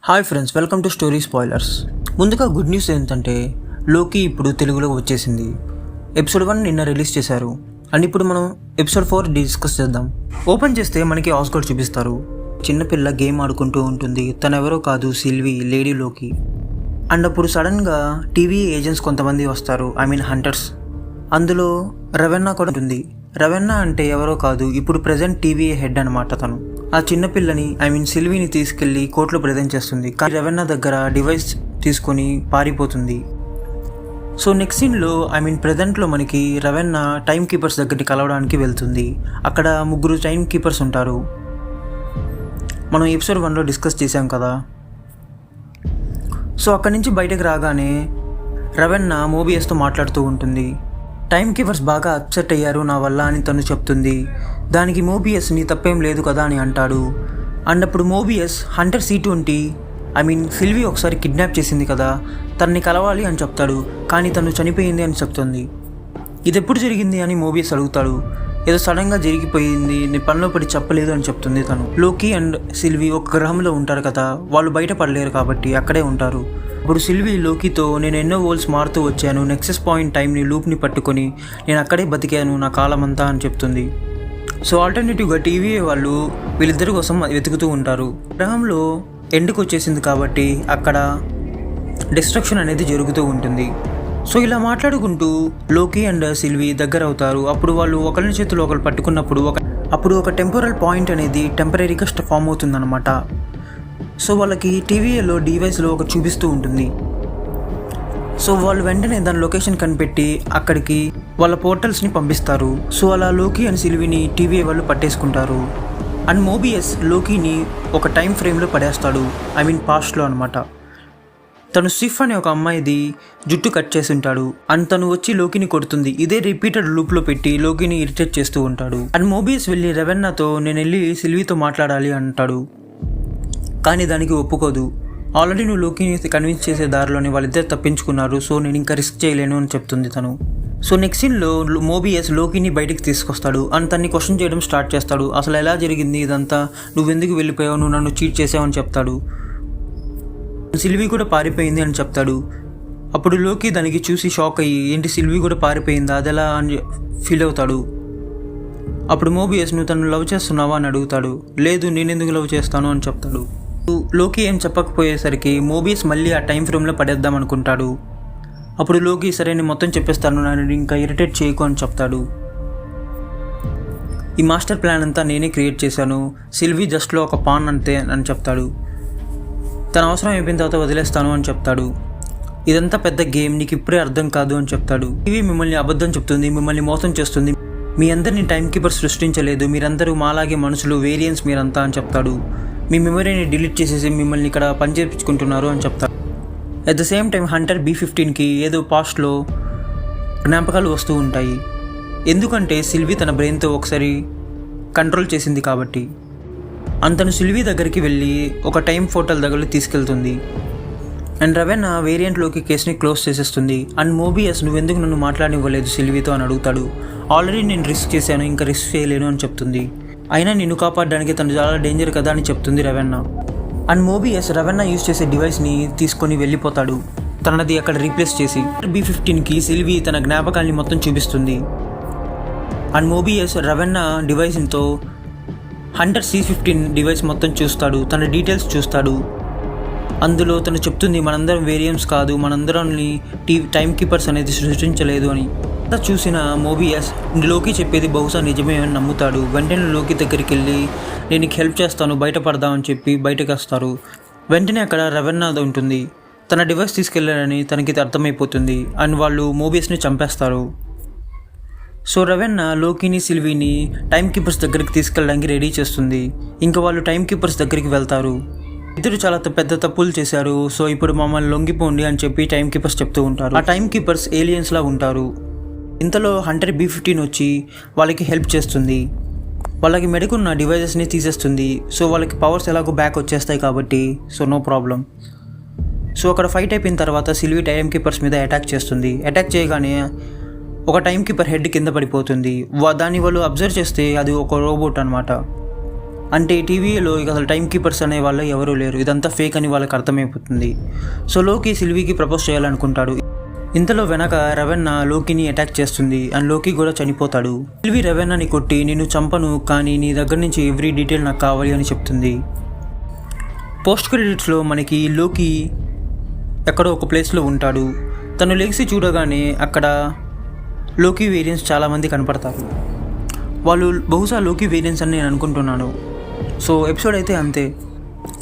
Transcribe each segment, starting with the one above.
Hi friends, welcome to story spoilers. ముందుగా good news ఏంటంటే లోకి ఇప్పుడు తెలుగులో వచ్చేసింది. ఎపిసోడ్ 1 నిన్న రిలీజ్ చేశారు అండ్ ఇప్పుడు మనం ఎపిసోడ్ 4 డిస్కస్ చేద్దాం. ఓపెన్ చేస్తే మనకి ఆస్కార్ చూపిస్తారు. చిన్నపిల్ల గేమ్ ఆడుకుంటూ ఉంటుంది. తనెవరో కాదు, సిల్వీ, లేడీ లోకి. అండ్ అప్పుడు సడన్గా టీవీ ఏజెంట్స్ కొంతమంది వస్తారు, హంటర్స్. అందులో రవెన్నా కూడా ఉంటుంది. రవెన్నా అంటే ఎవరో కాదు, ఇప్పుడు ప్రజెంట్ టీవీ హెడ్ అనమాట. తను ఆ చిన్నపిల్లని సిల్వీని తీసుకెళ్లి కోర్టులో ప్రజెంట్ చేస్తుంది. కానీ రవెన్నా దగ్గర డివైస్ తీసుకొని పారిపోతుంది. సో నెక్స్ట్ సీన్లో ప్రజెంట్లో మనకి రవెన్నా టైం కీపర్స్ దగ్గరికి కలవడానికి వెళ్తుంది. అక్కడ 3 టైం కీపర్స్ ఉంటారు. మనం ఎపిసోడ్ 1లో డిస్కస్ చేసాం కదా. సో అక్కడి నుంచి బయటకు రాగానే రవెన్నా మోబియస్తో మాట్లాడుతూ ఉంటుంది. టైం కీపర్స్ బాగా అప్సెట్ అయ్యారు నా వల్ల అని తను చెప్తుంది. దానికి మోబియస్ నీ తప్పేం లేదు కదా అని అంటాడు. అండ్ అప్పుడు మోబియస్ హంటర్ C20 సిల్వీ ఒకసారి కిడ్నాప్ చేసింది కదా, తనని కలవాలి అని చెప్తాడు. కానీ తను చనిపోయింది అని చెప్తుంది. ఇది ఎప్పుడు జరిగింది అని మోబియస్ అడుగుతాడు. ఏదో సడన్గా జరిగిపోయింది, నీ పనిలో పడి చెప్పలేదు అని చెప్తుంది తను. లోకి అండ్ సిల్వీ ఒక గ్రహంలో ఉంటారు కదా, వాళ్ళు బయట పడలేరు కాబట్టి అక్కడే ఉంటారు. ఇప్పుడు సిల్వీ లోకితో నేను ఎన్నో వరల్డ్స్ మారుతూ వచ్చాను, నెక్సెస్ పాయింట్ టైంని లూప్ని పట్టుకొని నేను అక్కడే బతికాను నా కాలమంతా అని చెప్తుంది. సో ఆల్టర్నేటివ్గా టీవీ వాళ్ళు వీళ్ళిద్దరి కోసం వెతుకుతూ ఉంటారు. గ్రహంలో ఎండ్కి వచ్చేసింది కాబట్టి అక్కడ డిస్ట్రక్షన్ అనేది జరుగుతూ ఉంటుంది. సో ఇలా మాట్లాడుకుంటూ లోకి అండ్ సిల్వీ దగ్గర అవుతారు. అప్పుడు వాళ్ళు ఒకరిని చేతులు ఒకరు పట్టుకున్నప్పుడు ఒక టెంపరల్ పాయింట్ అనేది టెంపరీగా ఫామ్ అవుతుందన్నమాట. సో వాళ్ళకి టీవీలో డివైస్లో ఒక చూపిస్తూ ఉంటుంది. సో వాళ్ళు వెంటనే దాని లొకేషన్ కనిపెట్టి అక్కడికి వాళ్ళ పోర్టల్స్ని పంపిస్తారు. సో అలా లోకి అండ్ సిల్వీని టీవీ వాళ్ళు పట్టేసుకుంటారు. అండ్ మోబియస్ లోకిని ఒక టైం ఫ్రేమ్లో పడేస్తాడు, పాస్ట్లో అనమాట. తను సిఫ్ అనే ఒక అమ్మాయిది జుట్టు కట్ చేసి ఉంటాడు. అండ్ తను వచ్చి లోకిని కొడుతుంది. ఇదే రిపీటెడ్ లూప్లో పెట్టి లోకిని ఇరిటేట్ చేస్తూ ఉంటాడు. అండ్ మోబియస్ వెళ్ళి రెవెన్నాతో నేను వెళ్ళి సిల్వీతో మాట్లాడాలి అంటాడు. కానీ దానికి ఒప్పుకోదు. ఆల్రెడీ నువ్వు లోకిని కన్విన్స్ చేసే దారిలోనే వాళ్ళిద్దరు తప్పించుకున్నారు, సో నేను ఇంకా రిస్క్ చేయలేను అని చెప్తుంది తను. సో నెక్స్ట్ సీన్లో మోబియస్ లోకిని బయటికి తీసుకొస్తాడు అండ్ తన్ని క్వశ్చన్ చేయడం స్టార్ట్ చేస్తాడు. అసలు ఎలా జరిగింది ఇదంతా, నువ్వెందుకు వెళ్ళిపోయావు, నువ్వు నన్ను చీట్ చేసావు అని చెప్తాడు. సిల్వీ కూడా పారిపోయింది అని చెప్తాడు. అప్పుడు లోకి దానికి చూసి షాక్ అయ్యి ఏంటి సిల్వీ కూడా పారిపోయిందా, అదెలా అని ఫీల్ అవుతాడు. అప్పుడు మోబియస్ నువ్వు తను లవ్ చేస్తున్నావా అని అడుగుతాడు. లేదు, నేనెందుకు లవ్ చేస్తాను అని చెప్తాడు. లోకి ఏం చెప్పకపోయేసరికి మోబియస్ మళ్ళీ ఆ టైం ఫ్రేమ్లో పడేద్దాం అనుకుంటాడు. అప్పుడు లోకి సరే నేను మొత్తం చెప్పేస్తాను, నన్ను ఇంకా ఇరిటేట్ చేయకు అని చెప్తాడు. ఈ మాస్టర్ ప్లాన్ అంతా నేనే క్రియేట్ చేశాను, సిల్వీ జస్ట్లో ఒక పాన్ అంతే అని చెప్తాడు. తన అవసరం అయిపోయిన తర్వాత వదిలేస్తాను అని చెప్తాడు. ఇదంతా పెద్ద గేమ్, నీకు ఇప్పుడే అర్థం కాదు అని చెప్తాడు. ఇవి మిమ్మల్ని అబద్ధం చెప్తుంది, మిమ్మల్ని మోసం చేస్తుంది, మీ అందరినీ టైం కీపర్ సృష్టించలేదు, మీరందరూ మాలాగే మనుషులు, వేరియన్స్ మీరంతా అని చెప్తాడు. మీ మెమరీని డిలీట్ చేసేసి మిమ్మల్ని ఇక్కడ పనిచేపించుకుంటున్నారు అని చెప్తాడు. At the same time hunter B15కి ఏదో పాస్ట్లో జ్ఞాపకాలు వస్తూ ఉంటాయి. ఎందుకంటే సిల్వీ తన బ్రెయిన్తో ఒకసారి కంట్రోల్ చేసింది కాబట్టి. అంతను సిల్వీ దగ్గరికి వెళ్ళి ఒక టైం పోర్టల్ దగ్గర తీసుకెళ్తుంది. అండ్ రవెన్నా వేరియంట్లోకి కేసుని క్లోజ్ చేసేస్తుంది. అండ్ మోబియస్ నువ్వెందుకు నన్ను మాట్లాడనివ్వలేదు సిల్వీతో అని అడుగుతాడు. ఆల్రెడీ నేను రిస్క్ చేశాను, ఇంకా రిస్క్ చేయలేను అని చెప్తుంది. అయినా నిన్ను కాపాడడానికి తను చాలా డేంజర్ కదా అని చెప్తుంది రవెన్నా. అండ్ మోబియస్ రవెన్నా యూజ్ చేసే డివైస్ని తీసుకొని వెళ్ళిపోతాడు, తనది అక్కడ రీప్లేస్ చేసి. B15కి సిల్వీ తన జ్ఞాపకాల్ని మొత్తం చూపిస్తుంది. అండ్ మోబియస్ రవెన్నా డివైస్తో హంటర్ C15 డివైస్ మొత్తం చూస్తాడు, తన డీటెయిల్స్ చూస్తాడు. అందులో తను చెప్తుంది మనందరం వేరియన్స్ కాదు, మనందరాన్ని టైం కీపర్స్ అనేది సృష్టించలేదు అని. చూసిన మోబియస్ లోకి చెప్పేది బహుశా నిజమే అని నమ్ముతాడు. వెంటనే లోకి దగ్గరికి వెళ్ళి నేను నీకు హెల్ప్ చేస్తాను, బయటపడదామని చెప్పి బయటకు వస్తారు. వెంటనే అక్కడ రవెన్నా ఉంటుంది. తన డివైస్ తీసుకెళ్లారని తనకి అర్థమైపోతుంది. అండ్ వాళ్ళు మోబియస్ని చంపేస్తారు. సో రవెన్నా లోకిని సిల్వీని టైం కీపర్స్ దగ్గరికి తీసుకెళ్ళడానికి రెడీ చేస్తుంది. ఇంకా వాళ్ళు టైం కీపర్స్ దగ్గరికి వెళ్తారు. ఇద్దరు చాలా పెద్ద తప్పులు చేశారు, సో ఇప్పుడు మమ్మల్ని లొంగిపోండి అని చెప్పి టైం కీపర్స్ చెప్తూ ఉంటారు. ఆ టైం కీపర్స్ ఏలియన్స్లా ఉంటారు. ఇంతలో హంటర్ B15 వచ్చి వాళ్ళకి హెల్ప్ చేస్తుంది. వాళ్ళకి మెడకున్న డివైజెస్ని తీసేస్తుంది. సో వాళ్ళకి పవర్స్ ఎలాగో బ్యాక్ వచ్చేస్తాయి కాబట్టి సో నో ప్రాబ్లం. సో అక్కడ ఫైట్ అయిపోయిన తర్వాత సిల్వీ టైం కీపర్స్ మీద అటాక్ చేస్తుంది. అటాక్ చేయగానే ఒక టైం కీపర్ హెడ్ కింద పడిపోతుంది. దాన్ని వాళ్ళు అబ్జర్వ్ చేస్తే అది ఒక రోబోట్ అనమాట. అంటే టీవీలో ఇక అసలు టైం కీపర్స్ అనే వాళ్ళు ఎవరూ లేరు, ఇదంతా ఫేక్ అని వాళ్ళకి అర్థమైపోతుంది. సో లోకి సిల్వీకి ప్రపోజ్ చేయాలనుకుంటాడు. ఇంతలో వెనక రవెన్న లోకిని అటాక్ చేస్తుంది అండ్ లోకి కూడా చనిపోతాడు. సిల్వీ రవెన్నని కొట్టి నిన్ను చంపను, కానీ నీ దగ్గర నుంచి ఎవ్రీ డీటెయిల్ నాకు కావాలి అని చెప్తుంది. పోస్ట్ క్రెడిట్స్లో మనకి లోకి ఎక్కడో ఒక ప్లేస్లో ఉంటాడు. తను లేచి చూడగానే అక్కడ లోకి వేరియంట్స్ చాలామంది కనపడతారు. వాళ్ళు బహుశా లోకి వేరియంట్స్ అని నేను అనుకుంటున్నాను. సో ఎపిసోడ్ అయితే అంతే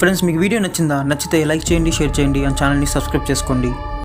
ఫ్రెండ్స్. మీకు వీడియో నచ్చిందా? నచ్చితే లైక్ చేయండి, షేర్ చేయండి అండ్ ఛానల్ని సబ్స్క్రైబ్ చేసుకోండి.